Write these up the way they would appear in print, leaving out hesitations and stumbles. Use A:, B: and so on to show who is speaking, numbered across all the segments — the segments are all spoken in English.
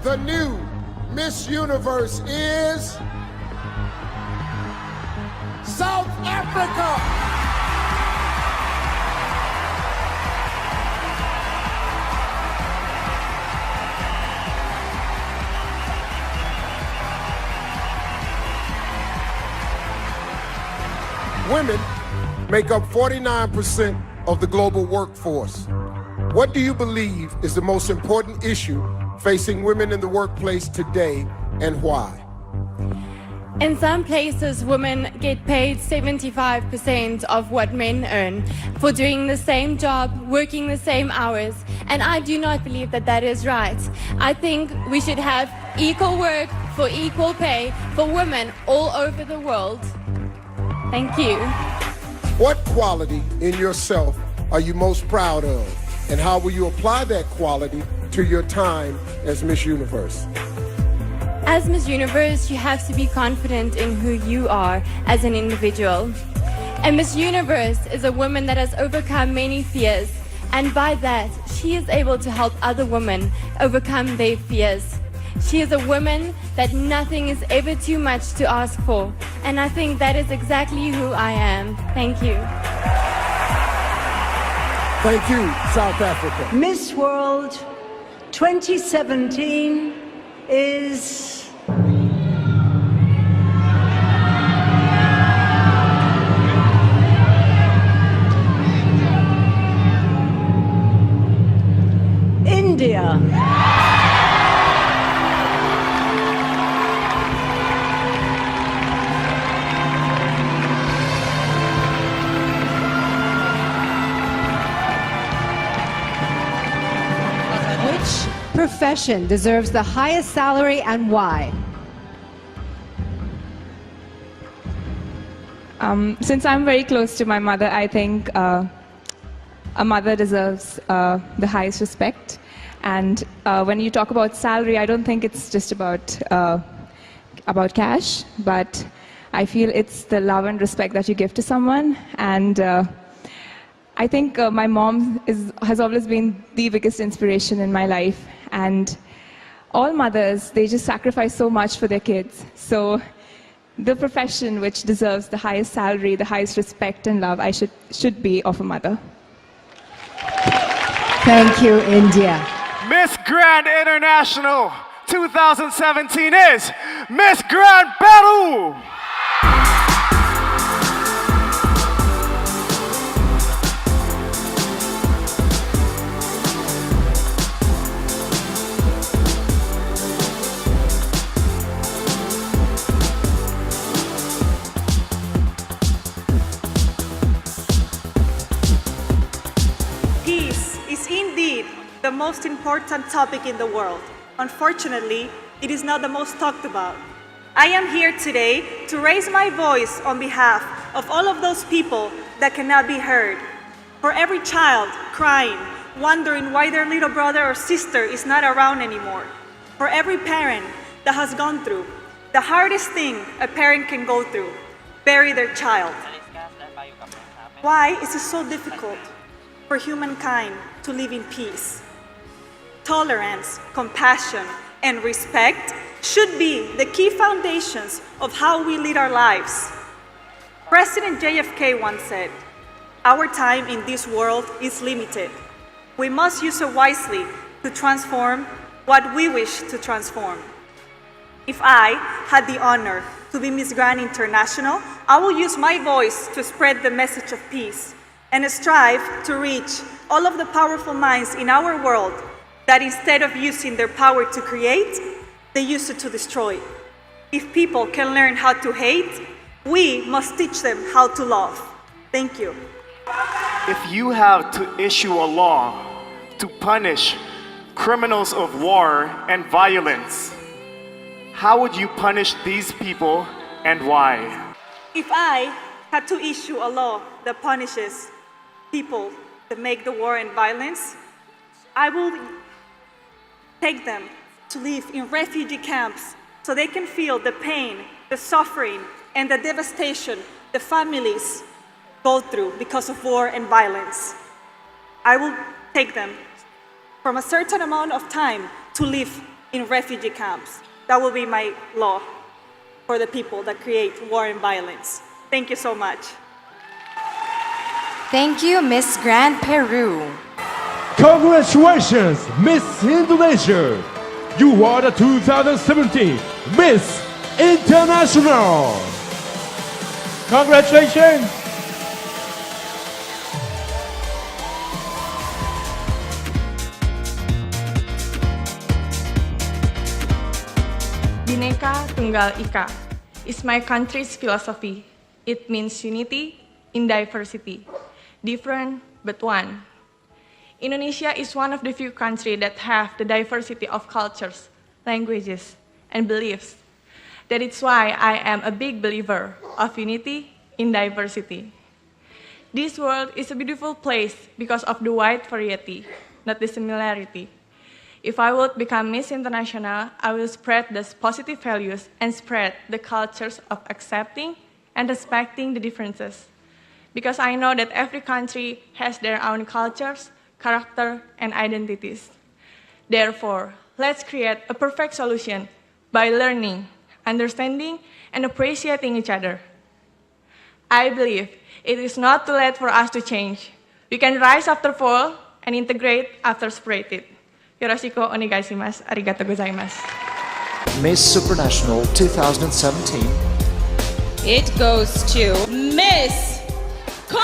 A: the new Miss Universe is South Africa. Women make up 49% of the global workforce. What do you believe is the most important issue facing women in the workplace today, and why?
B: In some places, women get paid 75% of what men earn for doing the same job, working the same hours, and I do not believe that that is right. I think we should have equal work for equal pay for women all over the world. Thank you.
A: What quality in yourself are you most proud of, and how will you apply that quality to your time as Miss Universe?
B: As Miss Universe, you have to be confident in who you are as an individual. And Miss Universe is a woman that has overcome many fears, and by that, she is able to help other women overcome their fears. She is a woman that nothing is ever too much to ask for, and I think that is exactly who I am. Thank you.
A: Thank you, South Africa.
C: Miss World 2017 is India.
D: Which profession deserves the highest salary and why?
E: Since I'm very close to my mother, I think a mother deserves the highest respect. And when you talk about salary, I don't think it's just about cash, but I feel it's the love and respect that you give to someone. And I think my mom has always been the biggest inspiration in my life. And all mothers, they just sacrifice so much for their kids. So the profession which deserves the highest salary, the highest respect and love, should be of a mother.
D: Thank you, India.
F: Miss Grand International 2017 is Miss Grand Peru.
G: Peace is indeed the most important topic in the world. Unfortunately, it is not the most talked about. I am here today to raise my voice on behalf of all of those people that cannot be heard. For every child crying, wondering why their little brother or sister is not around anymore. For every parent that has gone through the hardest thing a parent can go through, bury their child. Why is it so difficult for humankind to live in peace? Tolerance, compassion, and respect should be the key foundations of how we lead our lives. President JFK once said, "Our time in this world is limited. We must use it wisely to transform what we wish to transform." If I had the honor to be Miss Grand International, I will use my voice to spread the message of peace and strive to reach all of the powerful minds in our world that instead of using their power to create, they use it to destroy. If people can learn how to hate, we must teach them how to love. Thank you.
F: If you have to issue a law to punish criminals of war and violence, how would you punish these people and why?
G: If I had to issue a law that punishes people that make the war and violence, I will take them to live in refugee camps so they can feel the pain, the suffering, and the devastation the families go through because of war and violence. I will take them from a certain amount of time to live in refugee camps. That will be my law for the people that create war and violence. Thank you so much.
H: Thank you, Miss Grand Peru.
I: Congratulations, Miss Indonesia! You are the 2017 Miss International! Congratulations!
J: Bhinneka Tunggal Ika is my country's philosophy. It means unity in diversity, different but one. Indonesia is one of the few countries that have the diversity of cultures, languages, and beliefs. That is why I am a big believer of unity in diversity. This world is a beautiful place because of the wide variety, not the similarity. If I would become Miss International, I will spread these positive values and spread the cultures of accepting and respecting the differences. Because I know that every country has their own cultures, character, and identities. Therefore, let's create a perfect solution by learning, understanding, and appreciating each other. I believe it is not too late for us to change. We can rise after fall and integrate after separated. Yoroshiku onegaishimasu. Arigatou gozaimasu.
K: Miss Supranational 2017.
L: It goes to Miss Korea!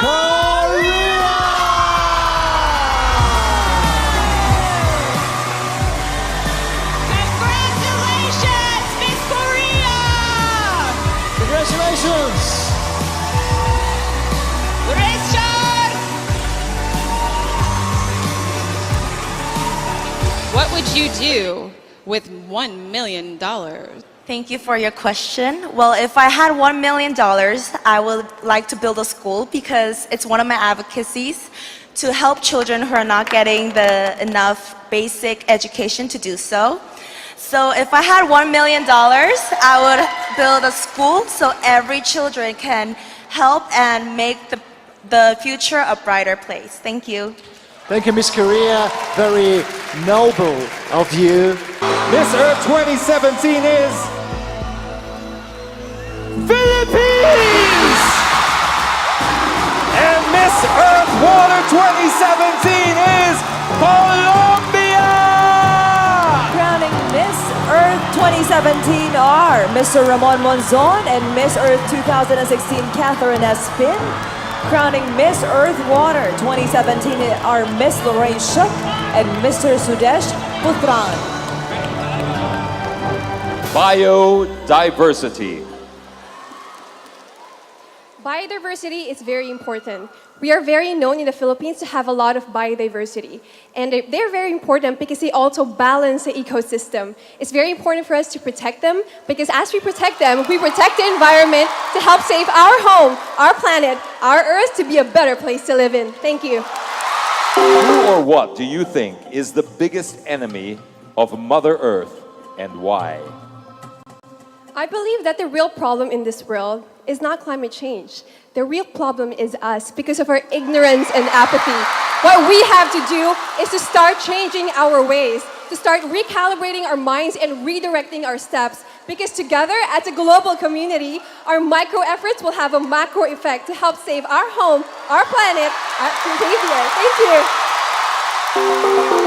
L: Congratulations, Miss Korea!
K: Congratulations!
L: Richard! What would you do with $1 million?
H: Thank you for your question. Well, if I had $1 million, I would like to build a school because it's one of my advocacies to help children who are not getting the enough basic education to do so. So if I had $1 million, I would build a school so every children can help and make the future a brighter place. Thank you.
K: Thank you, Miss Korea. Very noble of you.
I: Miss Earth 2017 is Philippines! And Miss Earth Water 2017 is Colombia!
M: Crowning Miss Earth 2017 are Mr. Ramon Monzon and Miss Earth 2016 Catherine Espin. Crowning Miss Earth Water 2017 are Miss Lorraine Shook and Mr. Sudesh Putran.
N: Biodiversity.
B: Biodiversity is very important. We are very known in the Philippines to have a lot of biodiversity. And they're very important because they also balance the ecosystem. It's very important for us to protect them because as we protect them, we protect the environment to help save our home, our planet, our Earth to be a better place to live in. Thank you.
N: Who or what do you think is the biggest enemy of Mother Earth and why?
B: I believe that the real problem in this world is not climate change. The real problem is us because of our ignorance and apathy. What we have to do is to start changing our ways, to start recalibrating our minds and redirecting our steps. Because together, as a global community, our micro efforts will have a macro effect to help save our home, our planet, our behavior. Thank you.